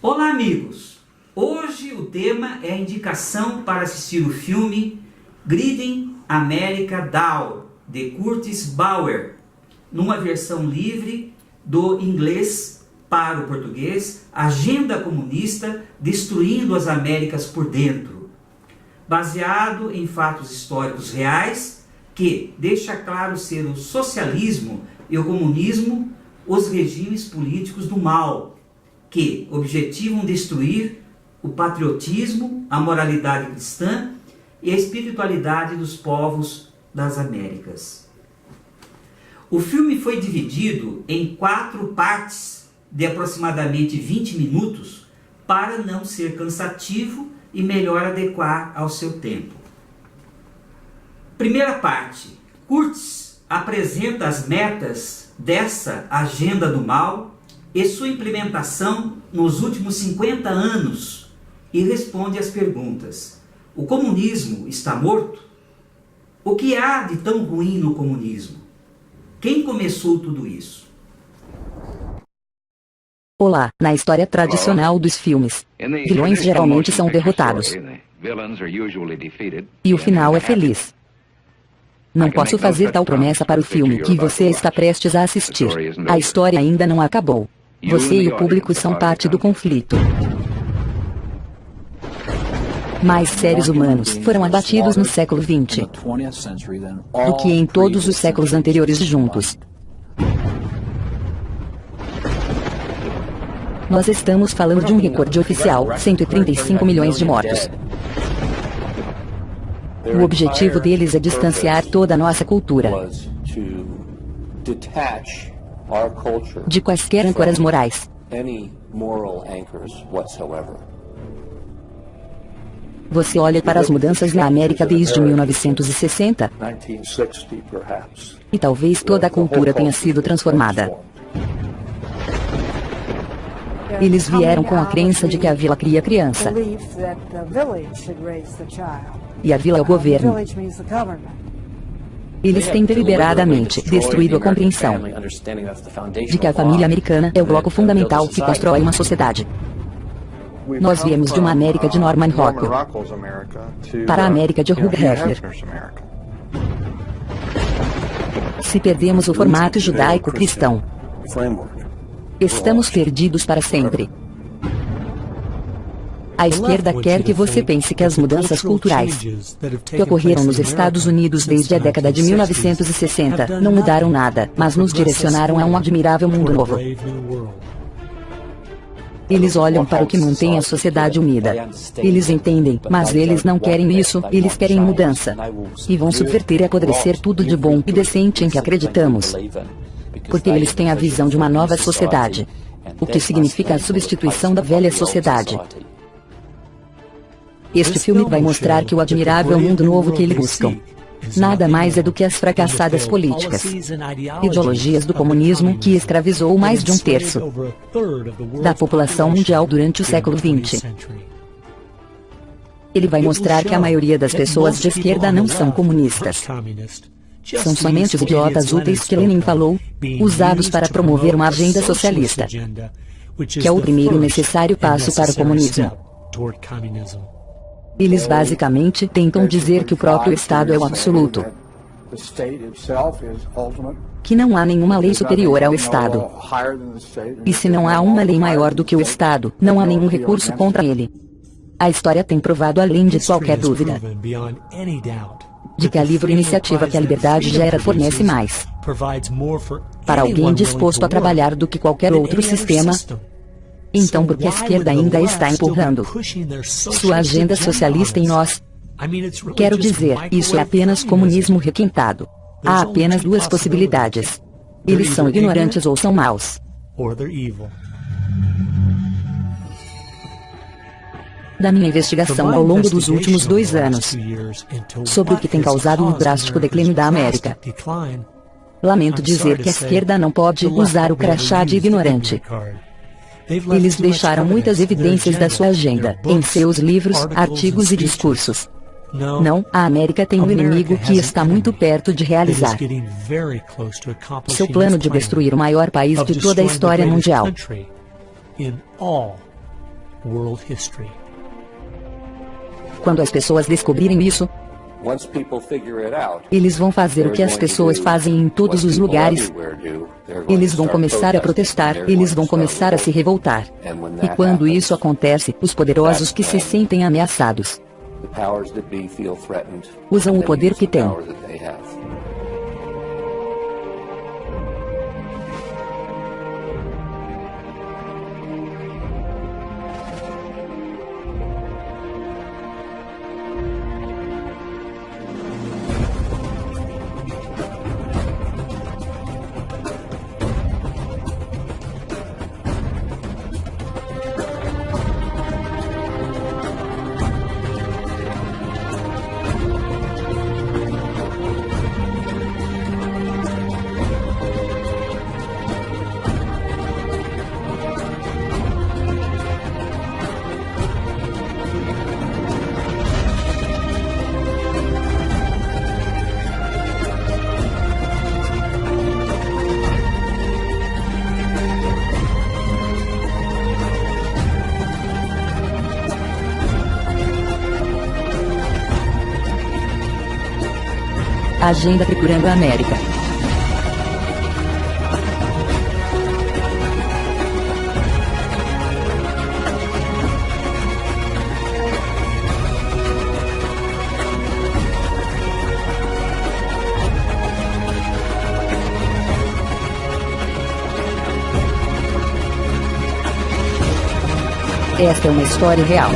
Olá, amigos! Hoje o tema é a indicação para assistir o filme Greeting America Doll, de Curtis Bauer, numa versão livre do inglês para o português, Agenda Comunista Destruindo as Américas por Dentro, baseado em fatos históricos reais que deixa claro ser o socialismo e o comunismo os regimes políticos do mal, que objetivam destruir o patriotismo, a moralidade cristã e a espiritualidade dos povos das Américas. O filme foi dividido em 4 partes de aproximadamente 20 minutos para não ser cansativo e melhor adequar ao seu tempo. Primeira parte. Curtis apresenta as metas dessa agenda do mal e sua implementação nos últimos 50 anos e responde às perguntas: o comunismo está morto? O que há de tão ruim no comunismo? Quem começou tudo isso? Olá, na história tradicional dos filmes, vilões geralmente são derrotados. E o final é feliz. Não posso fazer tal promessa para o filme que você está prestes a assistir. A história ainda não acabou. Você e o público são parte do conflito. Mais seres humanos foram abatidos no século XX do que em todos os séculos anteriores juntos. Nós estamos falando de um recorde oficial, 135 milhões de mortos. O objetivo deles é distanciar toda a nossa cultura de quaisquer âncoras morais. Você olha para as mudanças na América desde 1960 e talvez toda a cultura tenha sido transformada. Eles vieram com a crença de que a vila cria criança e a vila é o governo. Eles têm deliberadamente destruído a compreensão de que a família americana é o bloco fundamental que constrói uma sociedade. Nós viemos de uma América de Norman Rockwell para a América de Hugh Hefner. Se perdemos o formato judaico-cristão, estamos perdidos para sempre. A esquerda quer que você pense que as mudanças culturais que ocorreram nos Estados Unidos desde a década de 1960 não mudaram nada, mas nos direcionaram a um admirável mundo novo. Eles olham para o que mantém a sociedade unida. Eles entendem, mas eles não querem isso, eles querem mudança. E vão subverter e apodrecer tudo de bom e decente em que acreditamos. Porque eles têm a visão de uma nova sociedade, o que significa a substituição da velha sociedade. Este filme vai mostrar que o admirável mundo novo que eles buscam nada mais é do que as fracassadas políticas, ideologias do comunismo que escravizou mais de 1/3 da população mundial durante o século XX. Ele vai mostrar que a maioria das pessoas de esquerda não são comunistas. São somente os idiotas úteis que Lenin falou, usados para promover uma agenda socialista, que é o primeiro e necessário passo para o comunismo. Eles basicamente tentam dizer que o próprio Estado é o absoluto, que não há nenhuma lei superior ao Estado. E se não há uma lei maior do que o Estado, não há nenhum recurso contra ele. A história tem provado além de qualquer dúvida de que a livre iniciativa que a liberdade gera fornece mais para alguém disposto a trabalhar do que qualquer outro sistema. Então por que a esquerda ainda está empurrando sua agenda socialista em nós? Quero dizer, isso é apenas comunismo requintado. Há apenas 2 possibilidades. Eles são ignorantes ou são maus. Da minha investigação ao longo dos últimos 2 anos sobre o que tem causado o drástico declínio da América, lamento dizer que a esquerda não pode usar o crachá de ignorante. Eles deixaram muitas evidências da sua agenda em seus livros, artigos e discursos. Não, a América tem um inimigo que está muito perto de realizar seu plano de destruir o maior país de toda a história mundial. Quando as pessoas descobrirem isso, eles vão fazer o que as pessoas fazem em todos os lugares. Eles vão começar a protestar, eles vão começar a se revoltar. E quando isso acontece, os poderosos que se sentem ameaçados usam o poder que têm. Agenda Procurando a América. Esta é uma história real.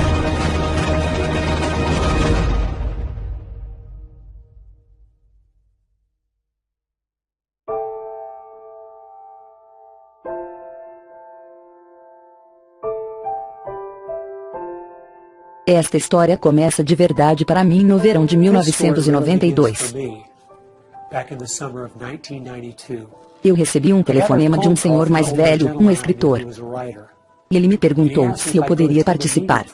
Esta história começa de verdade para mim no verão de 1992. Eu recebi um telefonema de um senhor mais velho, um escritor. Ele me perguntou se eu poderia participar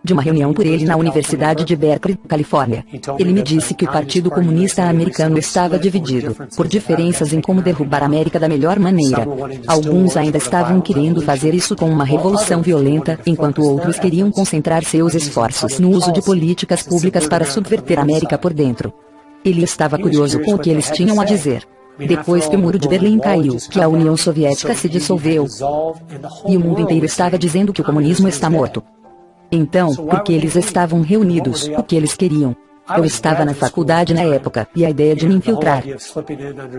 de uma reunião por ele na Universidade de Berkeley, Califórnia. Ele me disse que o Partido Comunista Americano estava dividido por diferenças em como derrubar a América da melhor maneira. Alguns ainda estavam querendo fazer isso com uma revolução violenta, enquanto outros queriam concentrar seus esforços no uso de políticas públicas para subverter a América por dentro. Ele estava curioso com o que eles tinham a dizer. Depois que o Muro de Berlim caiu, que a União Soviética se dissolveu, e o mundo inteiro estava dizendo que o comunismo está morto. Então, por que eles estavam reunidos? O que eles queriam? Eu estava na faculdade na época, e a ideia de me infiltrar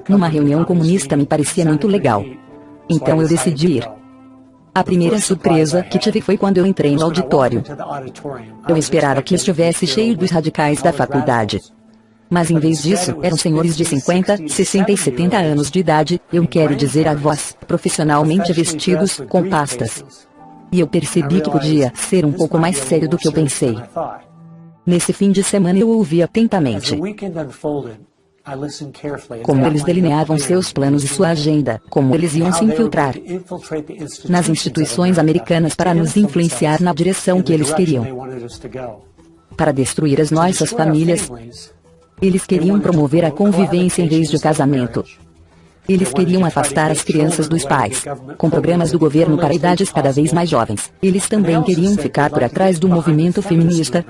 numa reunião comunista me parecia muito legal. Então eu decidi ir. A primeira surpresa que tive foi quando eu entrei no auditório. Eu esperava que estivesse cheio dos radicais da faculdade. Mas em vez disso, eram senhores de 50, 60 e 70 anos de idade, eu quero dizer avós, profissionalmente vestidos, com pastas. E eu percebi que podia ser um pouco mais sério do que eu pensei. Nesse fim de semana eu ouvi atentamente como eles delineavam seus planos e sua agenda, como eles iam se infiltrar nas instituições americanas para nos influenciar na direção que eles queriam, para destruir as nossas famílias. Eles queriam promover a convivência em vez de o casamento. Eles queriam afastar as crianças dos pais, com programas do governo para idades cada vez mais jovens. Eles também queriam ficar por atrás do movimento feminista,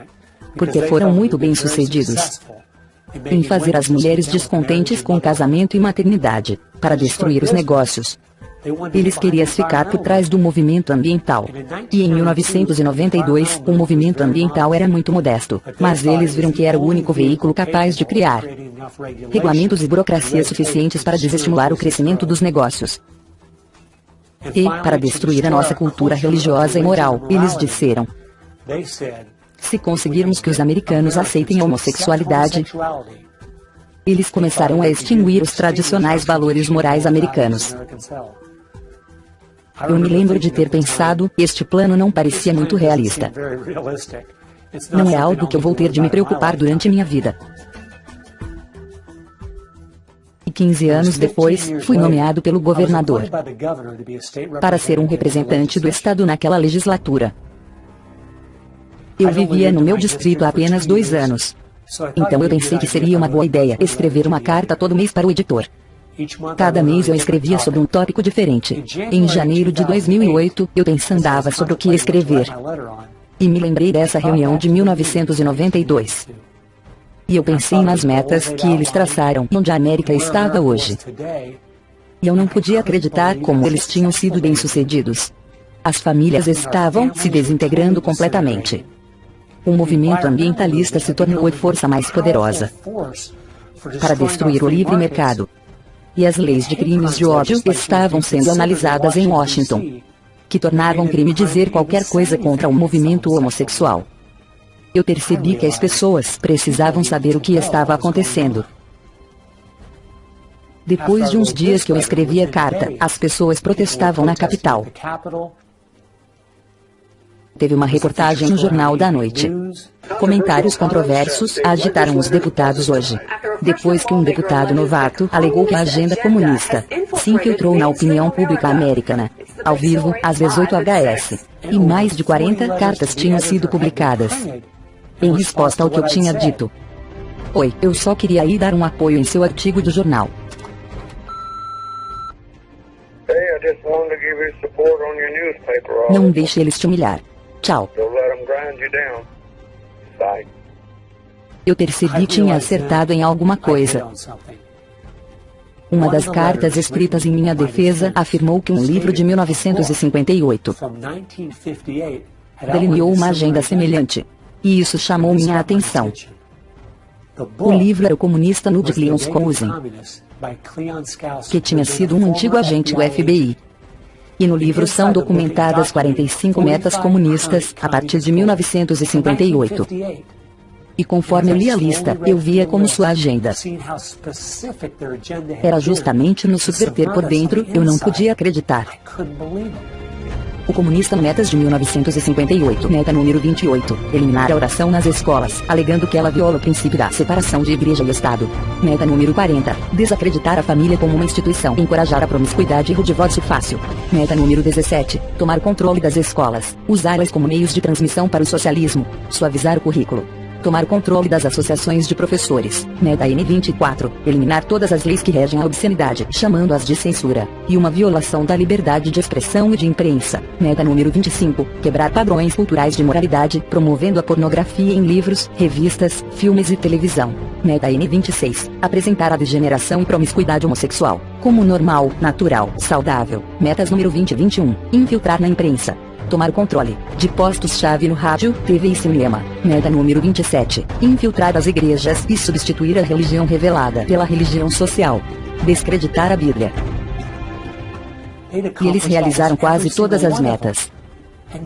porque foram muito bem-sucedidos em fazer as mulheres descontentes com casamento e maternidade, para destruir os negócios. Eles queriam ficar por trás do movimento ambiental. E em 1992, o movimento ambiental era muito modesto, mas eles viram que era o único veículo capaz de criar regulamentos e burocracias suficientes para desestimular o crescimento dos negócios. E, para destruir a nossa cultura religiosa e moral, eles disseram: se conseguirmos que os americanos aceitem a homossexualidade, eles começaram a extinguir os tradicionais valores morais americanos. Eu me lembro de ter pensado, este plano não parecia muito realista. Não é algo que eu vou ter de me preocupar durante minha vida. E 15 anos depois, fui nomeado pelo governador para ser um representante do estado naquela legislatura. Eu vivia no meu distrito há apenas 2 anos. Então eu pensei que seria uma boa ideia escrever uma carta todo mês para o editor. Cada mês eu escrevia sobre um tópico diferente. Em janeiro de 2008, eu andava sobre o que escrever. E me lembrei dessa reunião de 1992. E eu pensei nas metas que eles traçaram, onde a América estava hoje. E eu não podia acreditar como eles tinham sido bem-sucedidos. As famílias estavam se desintegrando completamente. O movimento ambientalista se tornou a força mais poderosa para destruir o livre mercado. E as leis de crimes de ódio estavam sendo analisadas em Washington, que tornavam crime dizer qualquer coisa contra o movimento homossexual. Eu percebi que as pessoas precisavam saber o que estava acontecendo. Depois de uns dias que eu escrevi a carta, as pessoas protestavam na capital. Teve uma reportagem no Jornal da Noite. Comentários controversos agitaram os deputados hoje. Depois que um deputado novato alegou que a agenda comunista se infiltrou na opinião pública americana, ao vivo, às 18h, e mais de 40 cartas tinham sido publicadas. Em resposta ao que eu tinha dito. Oi, eu só queria ir dar um apoio em seu artigo do jornal. Não deixe eles te humilhar. Tchau. Eu percebi que tinha acertado em alguma coisa. Uma das cartas escritas em minha defesa afirmou que um livro de 1958 delineou uma agenda semelhante. E isso chamou minha atenção. O livro era O Comunista nu de Cleon Skousen, que tinha sido um antigo agente do FBI. E no livro são documentadas 45 metas comunistas a partir de 1958. E conforme eu li a lista, eu via como sua agenda era justamente nos subverter por dentro. Eu não podia acreditar. O Comunista Metas de 1958, meta número 28, eliminar a oração nas escolas, alegando que ela viola o princípio da separação de igreja e Estado. Meta número 40, desacreditar a família como uma instituição, encorajar a promiscuidade e o divórcio fácil. Meta número 17, tomar controle das escolas, usá-las como meios de transmissão para o socialismo, suavizar o currículo. Tomar controle das associações de professores. Meta N24. Eliminar todas as leis que regem a obscenidade, chamando-as de censura. E uma violação da liberdade de expressão e de imprensa. Meta número 25. Quebrar padrões culturais de moralidade, promovendo a pornografia em livros, revistas, filmes e televisão. Meta N26. Apresentar a degeneração e promiscuidade homossexual como normal, natural, saudável. Metas número 20 e 21. Infiltrar na imprensa. Tomar controle de postos-chave no rádio, TV e cinema. Meta número 27. Infiltrar as igrejas e substituir a religião revelada pela religião social. Descreditar a Bíblia. E eles realizaram quase todas as metas.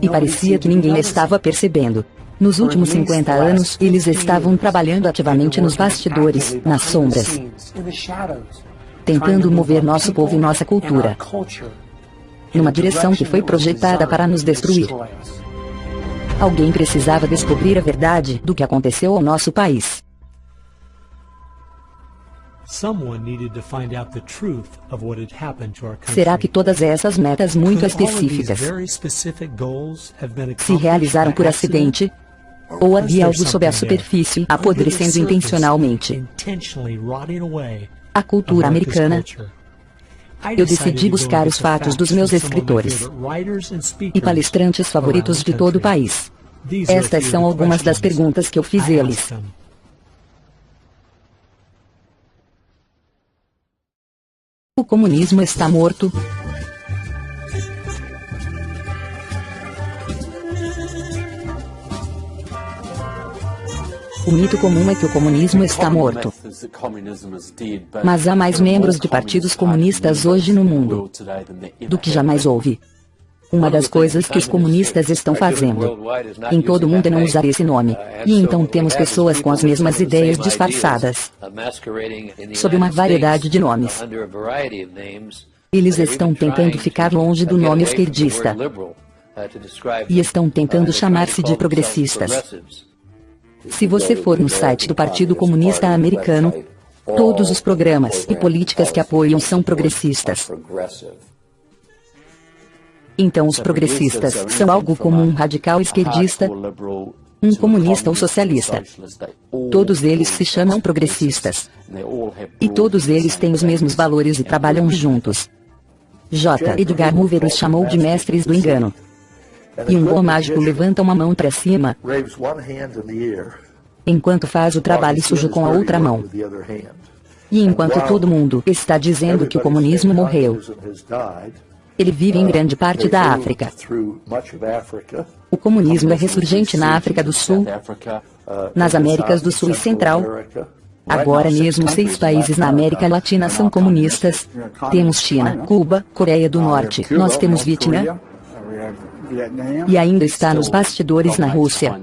E parecia que ninguém estava percebendo. Nos últimos 50 anos, eles estavam trabalhando ativamente nos bastidores, nas sombras, tentando mover nosso povo e nossa cultura numa direção que foi projetada para nos destruir. Alguém precisava descobrir a verdade do que aconteceu ao nosso país. Será que todas essas metas muito específicas se realizaram por acidente? Ou havia algo sob a superfície, apodrecendo intencionalmente a cultura americana? Eu decidi buscar os fatos dos meus escritores e palestrantes favoritos de todo o país. Estas são algumas das perguntas que eu fiz a eles. O comunismo está morto? O mito comum é que o comunismo está morto. Mas há mais membros de partidos comunistas hoje no mundo do que jamais houve. Uma das coisas que os comunistas estão fazendo em todo o mundo é não usar esse nome. E então temos pessoas com as mesmas ideias disfarçadas sob uma variedade de nomes. Eles estão tentando ficar longe do nome esquerdista e estão tentando chamar-se de progressistas. Se você for no site do Partido Comunista Americano, todos os programas e políticas que apoiam são progressistas. Então os progressistas são algo como um radical esquerdista um comunista ou socialista. Todos eles se chamam progressistas. E todos eles têm os mesmos valores e trabalham juntos. J. Edgar Hoover os chamou de mestres do engano. E um bom mágico levanta uma mão para cima, enquanto faz o trabalho sujo com a outra mão. E enquanto todo mundo está dizendo que o comunismo morreu, ele vive em grande parte da África. O comunismo é ressurgente na África do Sul, nas Américas do Sul e Central. Agora mesmo 6 países na América Latina são comunistas. Temos China, Cuba, Coreia do Norte, nós temos Vietnã. E ainda está nos bastidores na Rússia.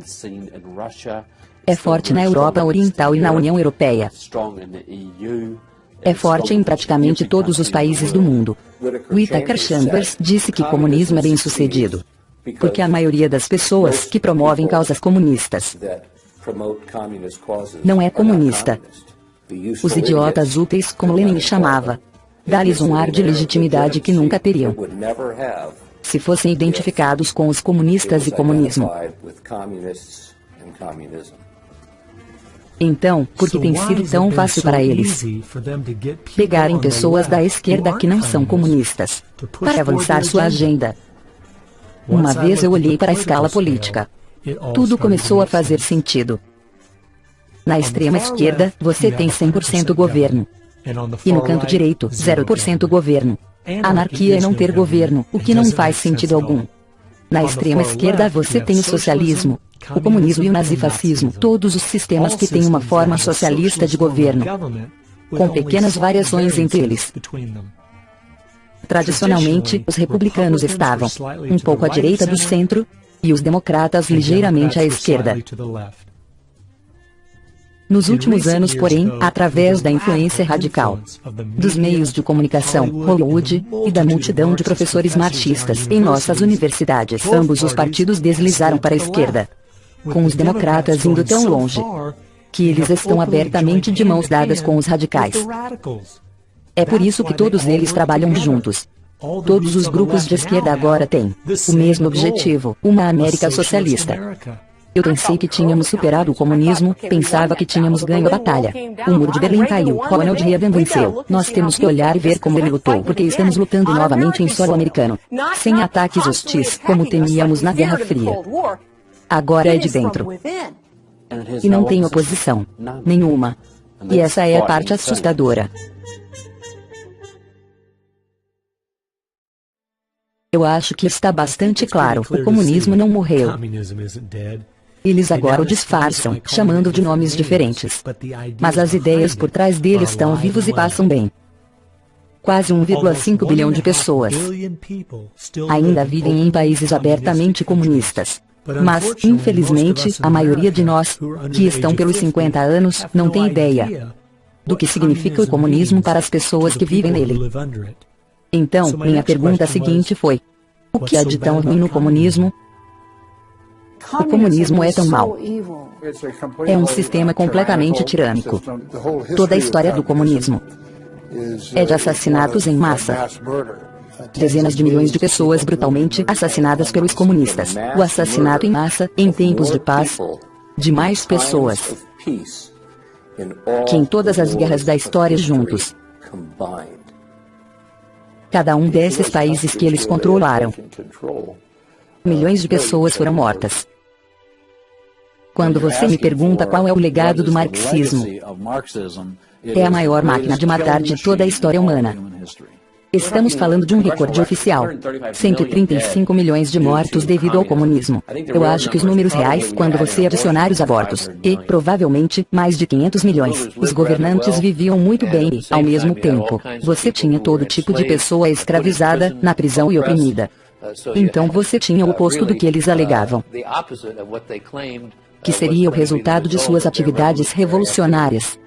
É forte na Europa Oriental e na União Europeia. É forte em praticamente todos os países do mundo. Whittaker Chambers disse que comunismo é bem-sucedido, porque a maioria das pessoas que promovem causas comunistas não é comunista. Os idiotas úteis, como Lenin chamava, dá-lhes um ar de legitimidade que nunca teriam se fossem identificados com os comunistas e comunismo. Então, por que tem sido tão fácil para eles pegarem pessoas da esquerda que não são comunistas para avançar sua agenda? Uma vez eu olhei para a escala política. Tudo começou a fazer sentido. Na extrema esquerda, você tem 100% governo. E no canto direito, 0% governo. Anarquia é não ter governo, o que não faz sentido algum. Na extrema esquerda você tem o socialismo, o comunismo e o nazifascismo, todos os sistemas que têm uma forma socialista de governo, com pequenas variações entre eles. Tradicionalmente, os republicanos estavam um pouco à direita do centro, e os democratas ligeiramente à esquerda. Nos últimos anos, porém, através da influência radical dos meios de comunicação, Hollywood, e da multidão de professores marxistas em nossas universidades, ambos os partidos deslizaram para a esquerda, com os democratas indo tão longe que eles estão abertamente de mãos dadas com os radicais. É por isso que todos eles trabalham juntos. Todos os grupos de esquerda agora têm o mesmo objetivo, uma América socialista. Eu pensei que tínhamos superado o comunismo, pensava que tínhamos ganho a batalha. O muro de Berlim caiu, Ronald Reagan venceu. Nós temos que olhar e ver como ele lutou, porque estamos lutando novamente em solo americano, sem ataques hostis, como temíamos na Guerra Fria. Agora é de dentro. E não tem oposição nenhuma. E essa é a parte assustadora. Eu acho que está bastante claro, o comunismo não morreu. Eles agora o disfarçam, chamando de nomes diferentes. Mas as ideias por trás dele estão vivos e passam bem. Quase 1,5 bilhão de pessoas ainda vivem em países abertamente comunistas. Mas, infelizmente, a maioria de nós, que estão pelos 50 anos, não tem ideia do que significa o comunismo para as pessoas que vivem nele. Então, minha pergunta seguinte foi: o que há de tão ruim no comunismo? O comunismo é tão mau. É um sistema completamente tirânico. Toda a história do comunismo é de assassinatos em massa. Dezenas de milhões de pessoas brutalmente assassinadas pelos comunistas. O assassinato em massa, em tempos de paz, de mais pessoas que em todas as guerras da história juntos. Cada um desses países que eles controlaram, milhões de pessoas foram mortas. Quando você me pergunta qual é o legado do marxismo, é a maior máquina de matar de toda a história humana. Estamos falando de um recorde oficial. 135 milhões de mortos devido ao comunismo. Eu acho que os números reais, quando você adicionar os abortos, e, provavelmente, mais de 500 milhões. Os governantes viviam muito bem e, ao mesmo tempo, você tinha todo tipo de pessoa escravizada, na prisão e oprimida. Então você tinha o oposto do que eles alegavam, que seria o resultado de suas atividades revolucionárias.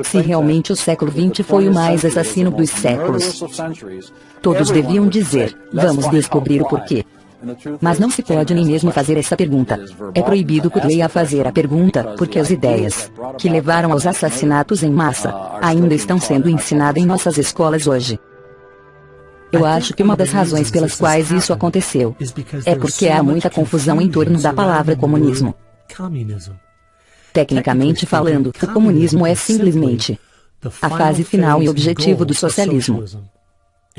Se realmente o século XX foi o mais assassino dos séculos, todos deviam dizer, vamos descobrir o porquê. Mas não se pode nem mesmo fazer essa pergunta. É proibido por lei a fazer a pergunta, porque as ideias que levaram aos assassinatos em massa ainda estão sendo ensinadas em nossas escolas hoje. Eu acho que uma das razões pelas quais isso aconteceu é porque há muita confusão em torno da palavra comunismo. Tecnicamente falando, o comunismo é simplesmente a fase final e objetivo do socialismo.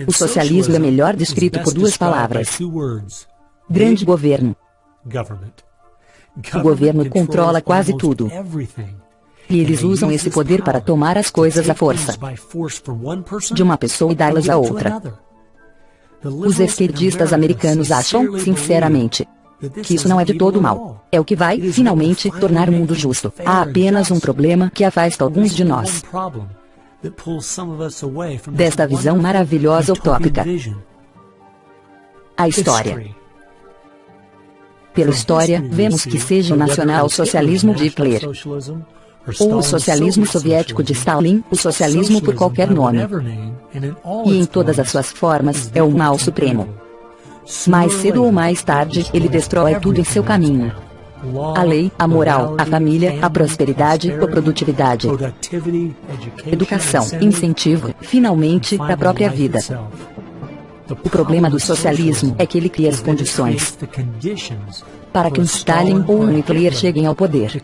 O socialismo é melhor descrito por duas palavras: grande governo. O governo controla quase tudo. E eles usam esse poder para tomar as coisas à força de uma pessoa e dá-las a outra. Os esquerdistas americanos acham, sinceramente, que isso não é de todo mal. É o que vai, finalmente, tornar o mundo justo. Há apenas um problema que afasta alguns de nós desta visão maravilhosa utópica: a história. Pela história, vemos que seja o nacional-socialismo de Hitler, ou o socialismo soviético de Stalin, o socialismo por qualquer nome, e em todas as suas formas, é o mal supremo. Mais cedo ou mais tarde, ele destrói tudo em seu caminho: a lei, a moral, a família, a prosperidade, a produtividade, educação, incentivo, finalmente, a própria vida. O problema do socialismo é que ele cria as condições para que um Stalin ou um Hitler cheguem ao poder.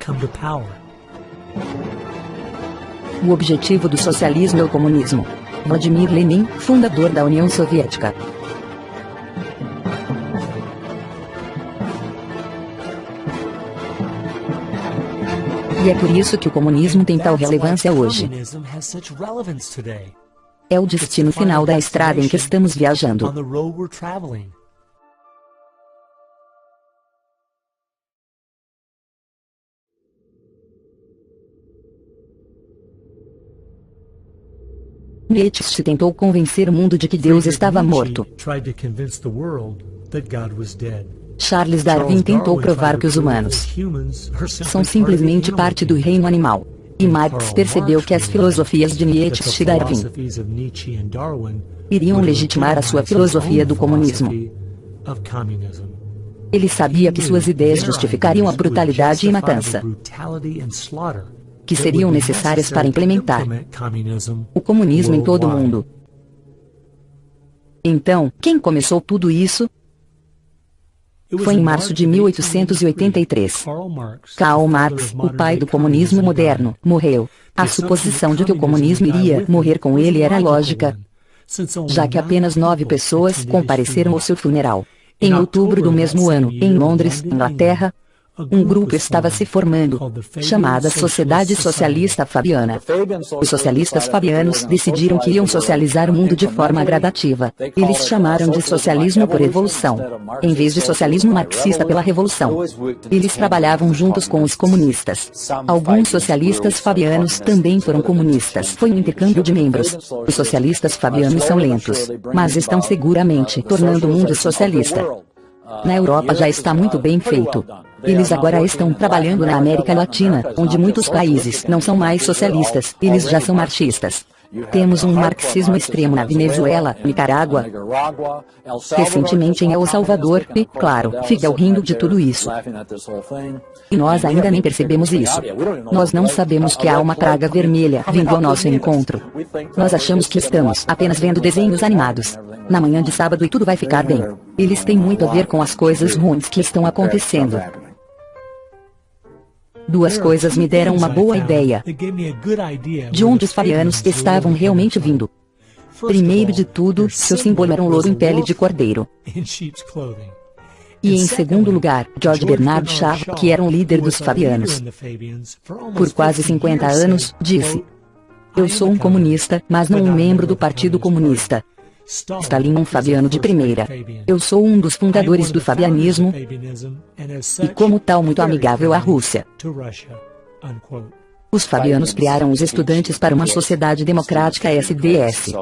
O objetivo do socialismo é o comunismo. Vladimir Lenin, fundador da União Soviética. E é por isso que o comunismo tem tal relevância hoje. É o destino final da estrada em que estamos viajando. Nietzsche tentou convencer o mundo de que Deus estava morto. Charles Darwin tentou provar que os humanos são simplesmente parte do reino animal. E Marx percebeu que as filosofias de Nietzsche e Darwin iriam legitimar a sua filosofia do comunismo. Ele sabia que suas ideias justificariam a brutalidade e matança que seriam necessárias para implementar o comunismo em todo o mundo. Então, quem começou tudo isso? Foi em março de 1883. Karl Marx, o pai do comunismo moderno, morreu. A suposição de que o comunismo iria morrer com ele era lógica, já que apenas 9 pessoas compareceram ao seu funeral. Em outubro do mesmo ano, em Londres, Inglaterra, um grupo estava se formando, chamada Sociedade Socialista Fabiana. Os socialistas fabianos decidiram que iam socializar o mundo de forma gradativa. Eles chamaram de socialismo por evolução, em vez de socialismo marxista pela revolução. Eles trabalhavam juntos com os comunistas. Alguns socialistas fabianos também foram comunistas. Foi um intercâmbio de membros. Os socialistas fabianos são lentos, mas estão seguramente tornando o mundo socialista. Na Europa já está muito bem feito. Eles agora estão trabalhando na América Latina, onde muitos países não são mais socialistas, eles já são marxistas. Temos um marxismo extremo na Venezuela, Nicarágua, recentemente em El Salvador, e, claro, fica rindo de tudo isso. E nós ainda nem percebemos isso. Nós não sabemos que há uma praga vermelha vindo ao nosso encontro. Nós achamos que estamos apenas vendo desenhos animados na manhã de sábado e tudo vai ficar bem. Eles têm muito a ver com as coisas ruins que estão acontecendo. Duas coisas me deram uma boa ideia de onde os fabianos estavam realmente vindo. Primeiro de tudo, seu símbolo era um louro em pele de cordeiro. E em segundo lugar, George Bernard Shaw, que era um líder dos fabianos por quase 50 anos, disse: "Eu sou um comunista, mas não um membro do Partido Comunista. Stalin um fabiano de primeira. Eu sou um dos fundadores do fabianismo e como tal muito amigável à Rússia." Os fabianos criaram os Estudantes para uma Sociedade Democrática SDS,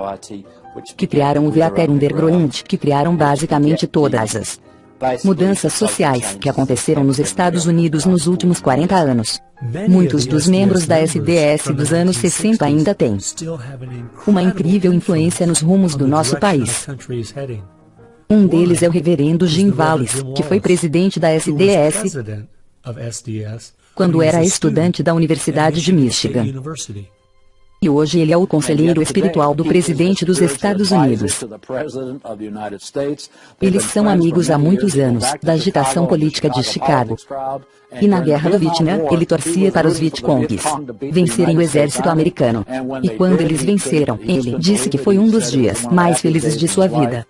que criaram o Theater Underground, que criaram basicamente todas as mudanças sociais que aconteceram nos Estados Unidos nos últimos 40 anos. Muitos dos membros da SDS dos anos 60 ainda têm uma incrível influência nos rumos do nosso país. Um deles é o reverendo Jim Valles, que foi presidente da SDS quando era estudante da Universidade de Michigan. E hoje ele é o conselheiro espiritual do presidente dos Estados Unidos. Eles são amigos há muitos anos, da agitação política de Chicago. E na Guerra do Vietnã, ele torcia para os Vietcongues vencerem o exército americano. E quando eles venceram, ele disse que foi um dos dias mais felizes de sua vida.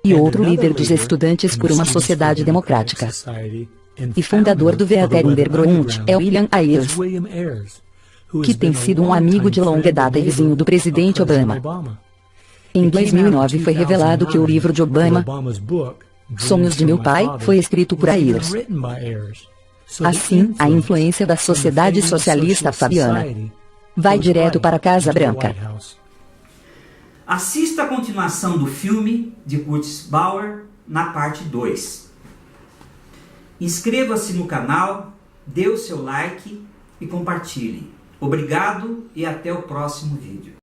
E outro líder dos estudantes por uma sociedade democrática e fundador do Veteran Underground é William Ayers, que tem sido um amigo de longa data e vizinho do presidente Obama. Em 2009 foi revelado que o livro de Obama, Sonhos de Meu Pai, foi escrito por Ayers. Assim, a influência da sociedade socialista fabiana vai direto para a Casa Branca. Assista a continuação do filme de Curtis Bauer na parte 2. Inscreva-se no canal, dê o seu like e compartilhe. Obrigado e até o próximo vídeo.